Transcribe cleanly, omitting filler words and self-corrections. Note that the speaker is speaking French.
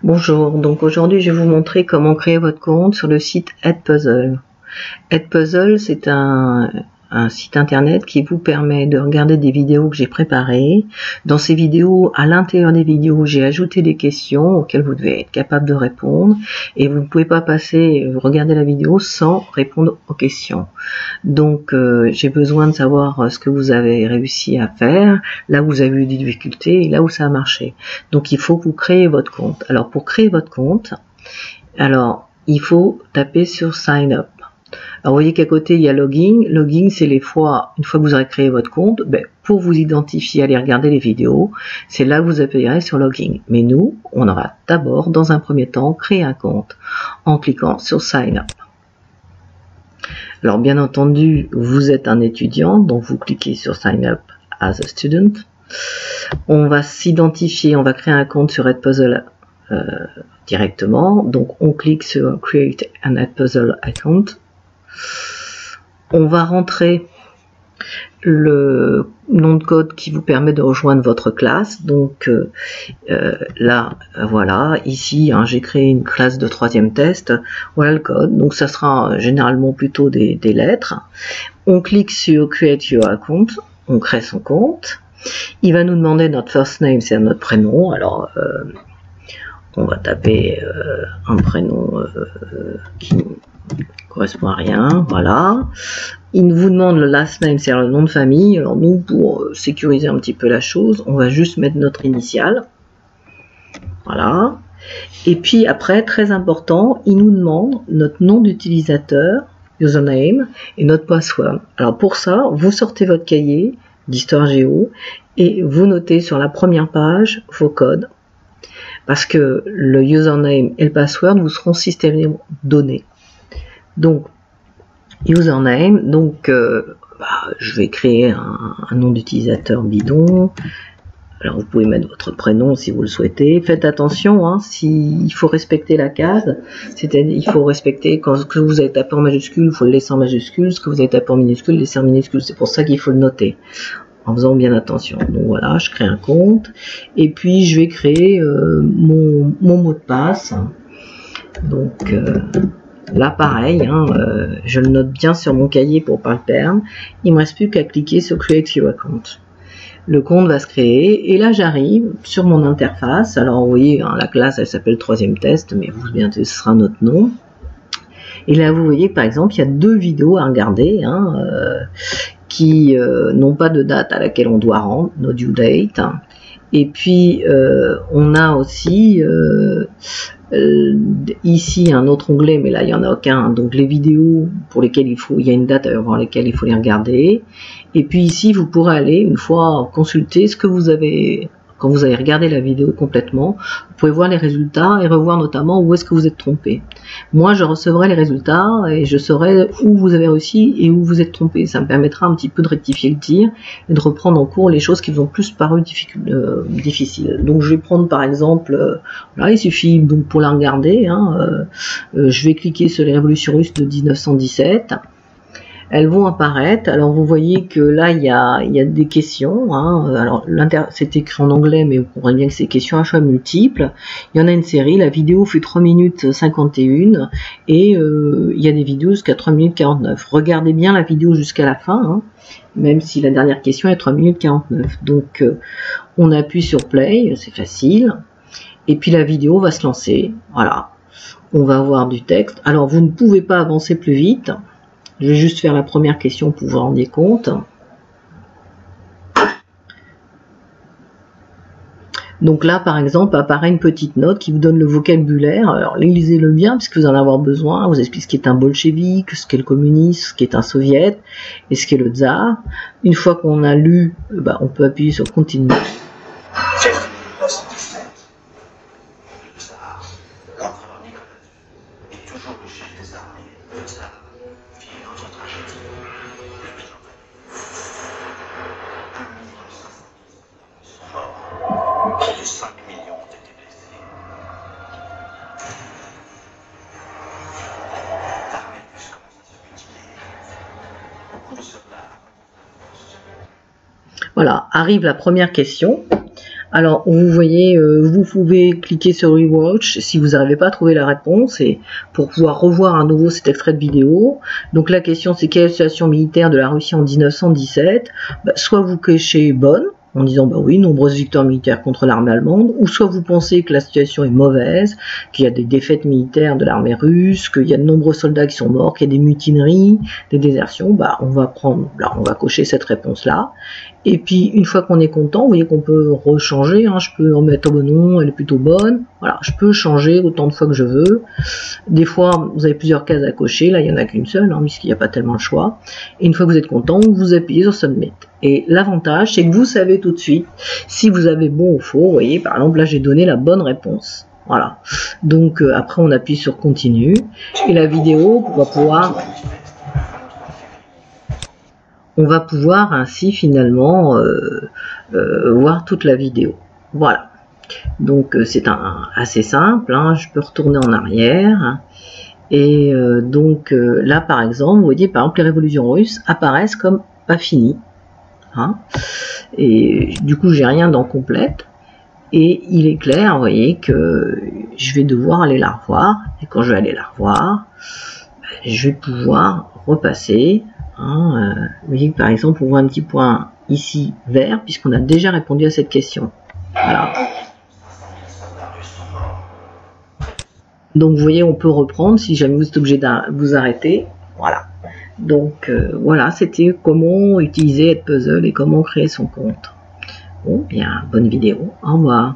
Bonjour, donc aujourd'hui je vais vous montrer comment créer votre compte sur le site Edpuzzle. Edpuzzle, c'est un site internet qui vous permet de regarder des vidéos que j'ai préparées. Dans ces vidéos, à l'intérieur des vidéos, j'ai ajouté des questions auxquelles vous devez être capable de répondre et vous ne pouvez pas regarder la vidéo sans répondre aux questions. Donc j'ai besoin de savoir ce que vous avez réussi à faire, là où vous avez eu des difficultés et là où ça a marché. Donc il faut que vous créez votre compte. Alors pour créer votre compte, il faut taper sur Sign Up. Alors vous voyez qu'à côté il y a Login. Login, c'est une fois que vous aurez créé votre compte, pour vous identifier, aller regarder les vidéos, c'est là que vous appuyerez sur Login. Mais nous, on va d'abord, dans un premier temps, créer un compte en cliquant sur Sign Up. Alors bien entendu, vous êtes un étudiant, donc vous cliquez sur Sign Up as a Student. On va s'identifier, on va créer un compte sur Edpuzzle directement. Donc on clique sur Create an Edpuzzle Account. On va rentrer le nom de code qui vous permet de rejoindre votre classe. Donc là, voilà, ici j'ai créé une classe de 3e test. Voilà le code. Donc ça sera généralement plutôt des lettres. On clique sur Create Your Account. On crée son compte. Il va nous demander notre first name, c'est notre prénom. Alors on va taper un prénom qui correspond à rien, voilà. Il vous demande le last name, c'est le nom de famille. Alors nous, pour sécuriser un petit peu la chose, on va juste mettre notre initiale, voilà. Et puis après, très important, il nous demande notre nom d'utilisateur, username, et notre password. Alors pour ça, vous sortez votre cahier d'histoire géo et vous notez sur la première page vos codes, parce que le username et le password vous seront systématiquement donnés. Donc username, donc je vais créer un nom d'utilisateur bidon. Alors vous pouvez mettre votre prénom si vous le souhaitez. Faites attention, il faut respecter la case, c'est-à-dire il faut respecter ce que vous avez tapé en majuscule, il faut le laisser en majuscule, ce que vous avez tapé en minuscule, le laisser en minuscule. C'est pour ça qu'il faut le noter, en faisant bien attention. Donc voilà, je crée un compte et puis je vais créer mon mot de passe. Donc là pareil, je le note bien sur mon cahier pour pas le perdre. Il me reste plus qu'à cliquer sur Create Your Account. Le compte va se créer et là j'arrive sur mon interface. Alors vous voyez, la classe elle s'appelle 3e test, mais vous bien ce sera notre nom. Et là vous voyez que par exemple il y a 2 vidéos à regarder qui n'ont pas de date à laquelle on doit rendre, no due date. Et puis on a aussi ici un autre onglet, mais là il n'y en a aucun, donc les vidéos pour lesquelles il y a une date avant lesquelles il faut les regarder. Et puis ici vous pourrez aller, une fois consulter ce que vous avez, quand vous avez regardé la vidéo complètement, vous pouvez voir les résultats et revoir notamment où est-ce que vous êtes trompé. Moi je recevrai les résultats et je saurai où vous avez réussi et où vous êtes trompé. Ça me permettra un petit peu de rectifier le tir et de reprendre en cours les choses qui vous ont plus paru difficiles. Donc je vais prendre par exemple, là il suffit donc pour la regarder, je vais cliquer sur les révolutions russes de 1917. Elles vont apparaître. Alors vous voyez que là il y a des questions, alors c'est écrit en anglais mais vous comprenez bien que c'est questions à choix multiples. Il y en a une série, la vidéo fait 3 minutes 51 et il y a des vidéos jusqu'à 3 minutes 49. Regardez bien la vidéo jusqu'à la fin, même si la dernière question est 3 minutes 49. Donc on appuie sur play, c'est facile, et puis la vidéo va se lancer. Voilà, on va avoir du texte. Alors vous ne pouvez pas avancer plus vite. Je vais juste faire la première question pour vous rendre compte. Donc là, par exemple, apparaît une petite note qui vous donne le vocabulaire. Alors lisez-le bien, puisque vous en avez besoin. On vous explique ce qu'est un bolchevique, ce qu'est le communisme, ce qu'est un soviet, et ce qu'est le tsar. Une fois qu'on a lu, on peut appuyer sur Continue. Voilà, arrive la première question. Alors, vous voyez, vous pouvez cliquer sur Rewatch si vous n'arrivez pas à trouver la réponse et pour pouvoir revoir à nouveau cet extrait de vidéo. Donc la question c'est quelle est la situation militaire de la Russie en 1917 ? Soit vous cochez bonne, en disant bah oui, nombreuses victoires militaires contre l'armée allemande, ou soit vous pensez que la situation est mauvaise, qu'il y a des défaites militaires de l'armée russe, qu'il y a de nombreux soldats qui sont morts, qu'il y a des mutineries, des désertions, bah on va cocher cette réponse-là. Et puis une fois qu'on est content, vous voyez qu'on peut rechanger, hein, je peux en mettre oh non, elle est plutôt bonne, voilà, je peux changer autant de fois que je veux. Des fois, vous avez plusieurs cases à cocher, là il n'y en a qu'une seule, hein, puisqu'il n'y a pas tellement le choix. Et une fois que vous êtes content, vous appuyez sur Submit. Et l'avantage, c'est que vous savez tout de suite si vous avez bon ou faux. Vous voyez, par exemple, là j'ai donné la bonne réponse. Voilà. Donc après on appuie sur Continue et la vidéo on va pouvoir ainsi finalement voir toute la vidéo. Voilà. Donc c'est assez simple, hein. Je peux retourner en arrière. Et donc là par exemple, vous voyez par exemple les révolutions russes apparaissent comme pas finies. Hein. Et du coup j'ai rien dans complète. Et il est clair, vous voyez, que je vais devoir aller la revoir. Et quand je vais aller la revoir, je vais pouvoir repasser. Hein, vous voyez que par exemple, on voit un petit point ici vert, puisqu'on a déjà répondu à cette question. Voilà. Donc vous voyez, on peut reprendre si jamais vous êtes obligé de vous arrêter. Voilà. Donc voilà, c'était comment utiliser Edpuzzle et comment créer son compte. Bon, bien, bonne vidéo. Au revoir.